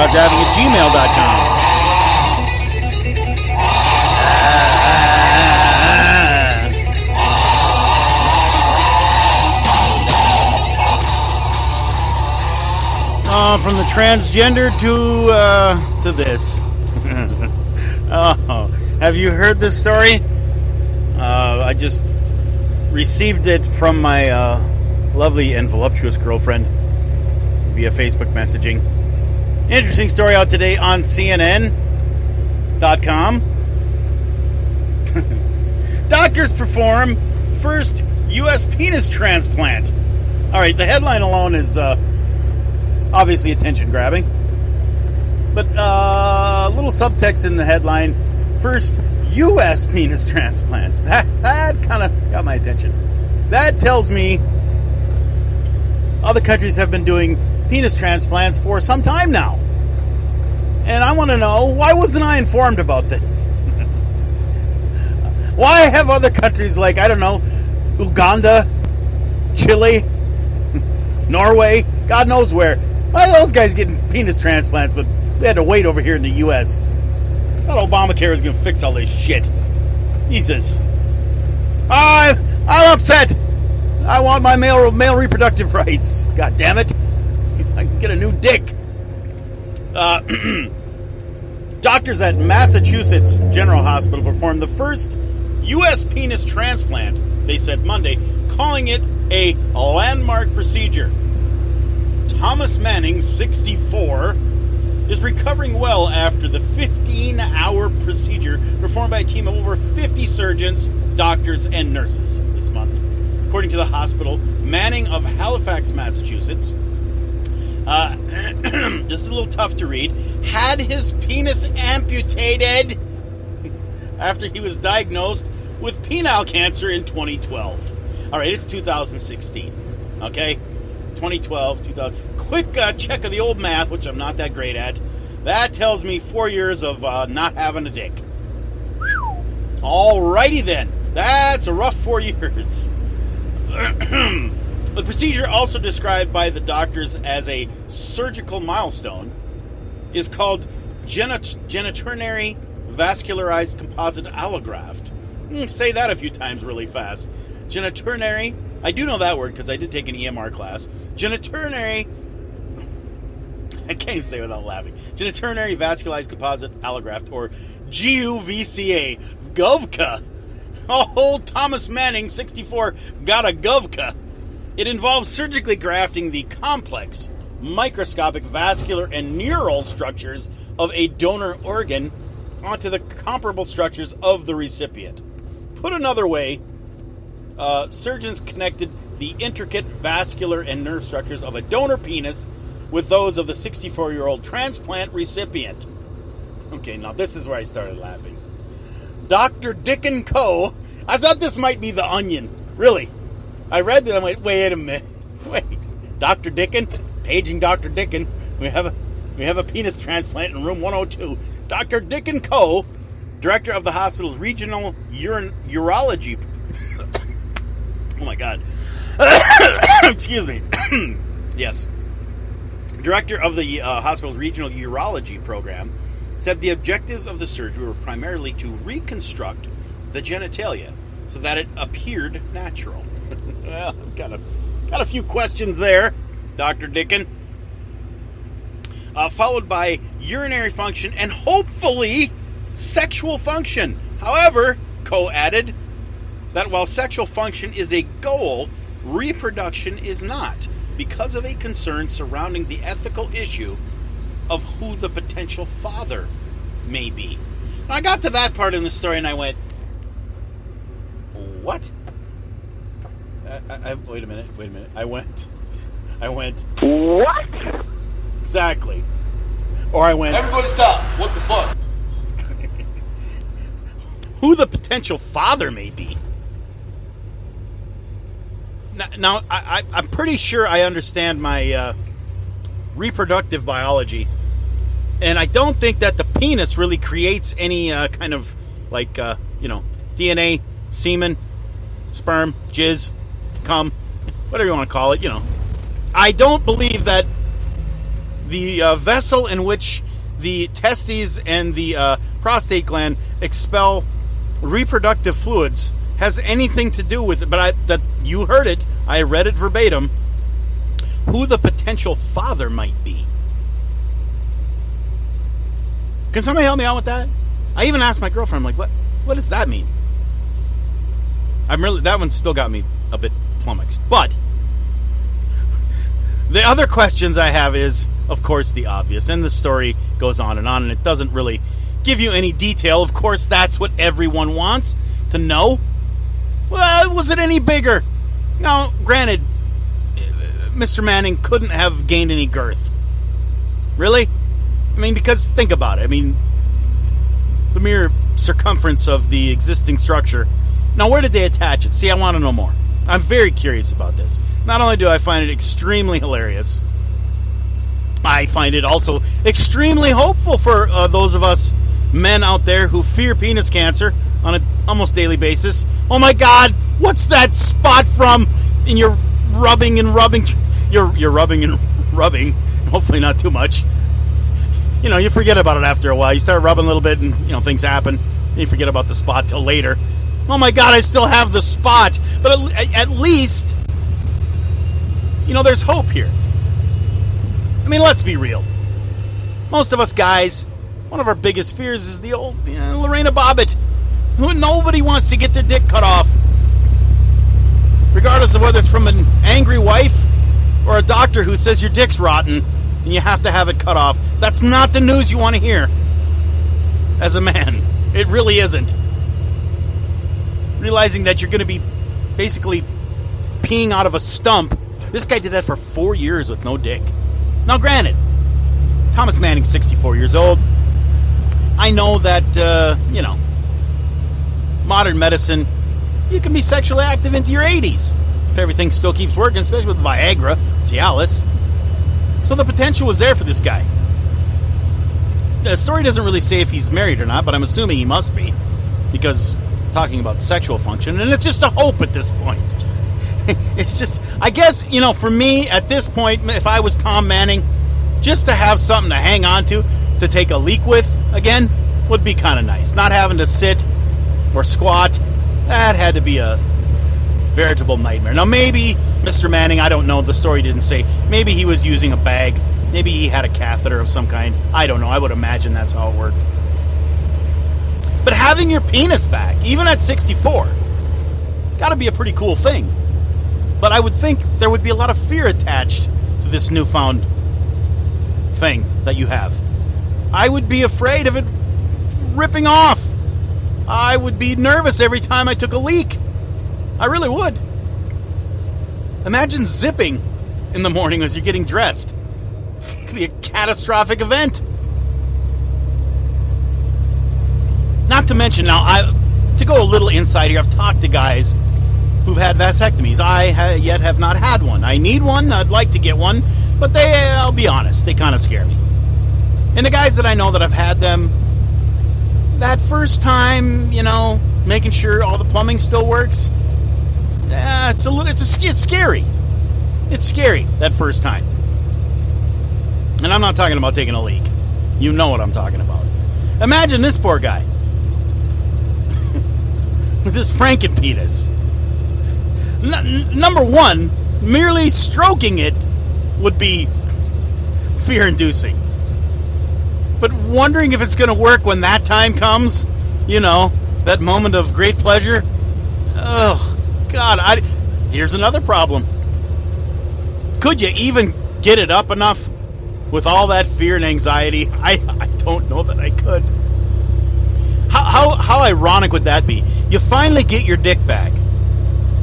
Driving at gmail.com. From the transgender to this. Oh, have you heard this story? I just received it from my lovely and voluptuous girlfriend via Facebook messaging. Interesting story out today on CNN.com. Doctors perform first U.S. penis transplant. All right, the headline alone is obviously attention grabbing, but a little subtext in the headline: first U.S. penis transplant. That kind of got my attention. That tells me other countries have been doing penis transplants for some time now. And I want to know, why wasn't I informed about this? Why have other countries like, I don't know, Uganda, Chile, Norway, God knows where, why are those guys getting penis transplants, but we had to wait over here in the U.S.? I thought Obamacare was going to fix all this shit. Jesus. I'm upset. I want my male reproductive rights. God damn it. I can get a new dick. Doctors at Massachusetts General Hospital performed the first U.S. penis transplant, they said Monday, calling it a landmark procedure. Thomas Manning, 64, is recovering well after the 15-hour procedure performed by a team of over 50 surgeons, doctors, and nurses this month. According to the hospital, Manning of Halifax, Massachusetts, this is a little tough to read, had his penis amputated after he was diagnosed with penile cancer in 2012. All right, it's 2016, okay? 2012, 2000. Quick check of the old math, which I'm not that great at. That tells me 4 years of not having a dick. Alrighty then. That's a rough 4 years. The procedure, also described by the doctors as a surgical milestone, is called genitourinary vascularized composite allograft. Say that a few times really fast. Genitourinary, I do know that word because I did take an EMR class. Genitourinary, I can't even say it without laughing. Genitourinary vascularized composite allograft, or GUVCA. GovCA. Old Thomas Manning, 64, got a GovCA. It involves surgically grafting the complex, microscopic vascular and neural structures of a donor organ onto the comparable structures of the recipient. Put another way, surgeons connected the intricate vascular and nerve structures of a donor penis with those of the 64-year-old transplant recipient. Okay, now this is where I started laughing. Dr. Dick & Co. I thought this might be The Onion. Really. I read that. I went, wait a minute. Wait. Dr. Dickin? Paging Dr. Dickin. We have a penis transplant in room 102. Dr. Dick & Co., director of the hospital's regional urology. Oh my God. Excuse me. Yes. Director of the hospital's regional urology program said the objectives of the surgery were primarily to reconstruct the genitalia so that it appeared natural. Well, got a few questions there, Dr. Dickin. Followed by urinary function and hopefully sexual function. However, Co added that while sexual function is a goal, reproduction is not, because of a concern surrounding the ethical issue of who the potential father may be. Now, I got to that part in the story and I went, what? Wait a minute. I went, what? Exactly. Or I went, everybody stop. What the fuck? Who the potential father may be. Now I'm pretty sure I understand my reproductive biology, and I don't think that the penis really creates any kind of like DNA, semen, sperm, jizz, cum, whatever you want to call it. I don't believe that the vessel in which the testes and the prostate gland expel reproductive fluids has anything to do with it. But that you heard it. I read it verbatim. Who the potential father might be. Can somebody help me out with that? I even asked my girlfriend, I'm like, what does that mean? That one still got me a bit flummoxed. But the other questions I have is, of course, the obvious. And the story goes on, and it doesn't really give you any detail. Of course, that's what everyone wants to know. Well, was it any bigger? Now, granted, Mr. Manning couldn't have gained any girth. Really? I mean, because think about it. I mean, the mere circumference of the existing structure. Now, where did they attach it? See, I want to know more. I'm very curious about this. Not only do I find it extremely hilarious, I find it also extremely hopeful for those of us men out there who fear penis cancer on an almost daily basis. Oh my God, what's that spot from? And you're rubbing and rubbing. You're rubbing and rubbing. Hopefully not too much. You know, you forget about it after a while. You start rubbing a little bit and, things happen. And you forget about the spot till later. Oh my God, I still have the spot. But at least, there's hope here. I mean, let's be real. Most of us guys, one of our biggest fears is the old Lorena Bobbitt, who nobody wants to get their dick cut off. Regardless of whether it's from an angry wife or a doctor who says your dick's rotten and you have to have it cut off. That's not the news you want to hear as a man. It really isn't. Realizing that you're going to be basically peeing out of a stump. This guy did that for 4 years with no dick. Now, granted, Thomas Manning's 64 years old. I know that, modern medicine, you can be sexually active into your 80s. If everything still keeps working, especially with Viagra, Cialis. So the potential was there for this guy. The story doesn't really say if he's married or not, but I'm assuming he must be. Because talking about sexual function, and it's just a hope at this point. It's just, I guess, for me, at this point, if I was Tom Manning, just to have something to hang on to take a leak with, again, would be kind of nice. Not having to sit or squat, that had to be a veritable nightmare. Now, maybe Mr. Manning, I don't know, the story didn't say, maybe he was using a bag, maybe he had a catheter of some kind, I don't know, I would imagine that's how it worked. But having your penis back, even at 64, got to be a pretty cool thing. But I would think there would be a lot of fear attached to this newfound thing that you have. I would be afraid of it ripping off. I would be nervous every time I took a leak. I really would. Imagine zipping in the morning as you're getting dressed. It could be a catastrophic event. Not to mention, now, to go a little inside here, I've talked to guys who've had vasectomies. I yet have not had one. I need one. I'd like to get one. But I'll be honest, they kind of scare me. And the guys that I know that have had them, that first time, making sure all the plumbing still works, it's scary. It's scary, that first time. And I'm not talking about taking a leak. You know what I'm talking about. Imagine this poor guy. With his frankenpenis. Number one, merely stroking it would be fear-inducing. But wondering if it's going to work when that time comes, that moment of great pleasure. Oh, God. Here's another problem. Could you even get it up enough with all that fear and anxiety? I don't know that I could. How ironic would that be? You finally get your dick back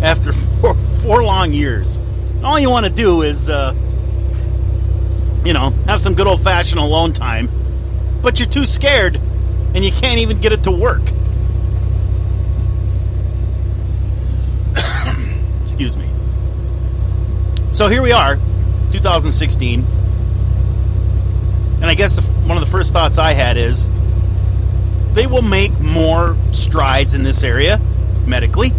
after four long years. And all you want to do is, have some good old-fashioned alone time. But you're too scared, and you can't even get it to work. Excuse me. So here we are, 2016. And I guess one of the first thoughts I had is, they will make more strides in this area, medically.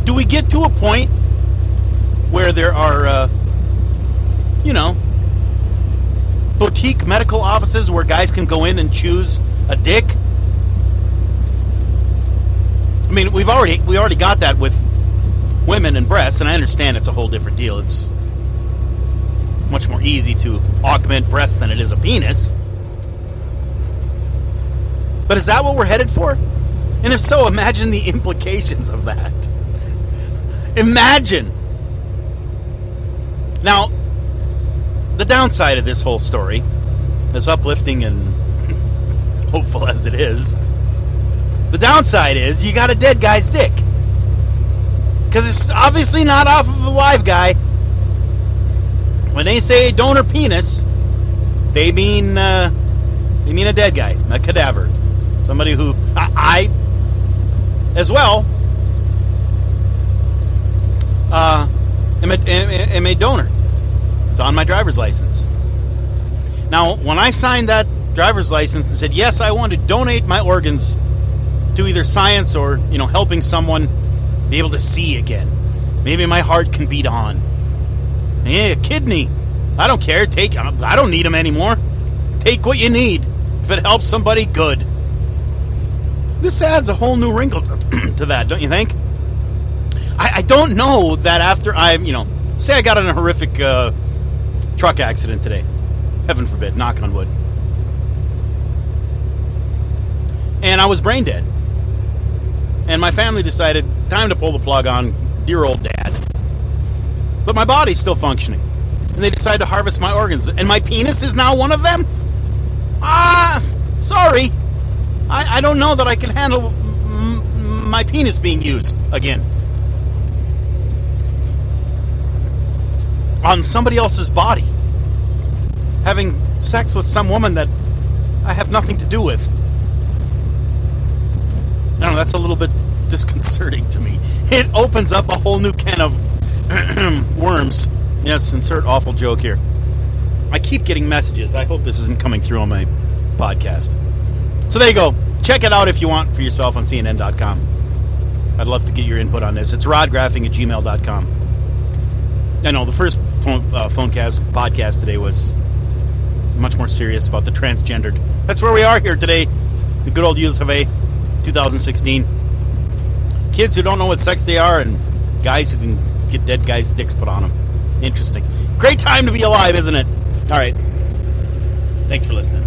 Do we get to a point where there are boutique medical offices where guys can go in and choose a dick. I mean, we already got that with women and breasts, and I understand it's a whole different deal. It's much more easy to augment breasts than it is a penis. But is that what we're headed for? And if so, imagine the implications of that. Imagine. Now, the downside of this whole story, as uplifting and hopeful as it is, the downside is you got a dead guy's dick. Because it's obviously not off of a live guy. When they say donor penis, they mean a dead guy, a cadaver. Somebody who I as well am a donor. It's on my driver's license. Now, when I signed that driver's license and said, yes, I want to donate my organs to either science or, helping someone be able to see again. Maybe my heart can beat on. Yeah, a kidney. I don't care. I don't need them anymore. Take what you need. If it helps somebody, good. This adds a whole new wrinkle to that, don't you think? I don't know that after say I got in a horrific truck accident today. Heaven forbid, knock on wood. And I was brain dead. And my family decided, time to pull the plug on dear old dad. But my body's still functioning. And they decided to harvest my organs. And my penis is now one of them? Sorry. I don't know that I can handle my penis being used again. On somebody else's body. Having sex with some woman that I have nothing to do with. I don't know, that's a little bit disconcerting to me. It opens up a whole new can of worms. Yes, insert awful joke here. I keep getting messages. I hope this isn't coming through on my podcast. So there you go. Check it out if you want for yourself on CNN.com. I'd love to get your input on this. It's rodgraphing@gmail.com. I know the first Phonecast podcast today was much more serious about the transgendered. That's where we are here today. The good old US of A, 2016. Kids who don't know what sex they are and guys who can get dead guys' dicks put on them. Interesting. Great time to be alive, isn't it? All right. Thanks for listening.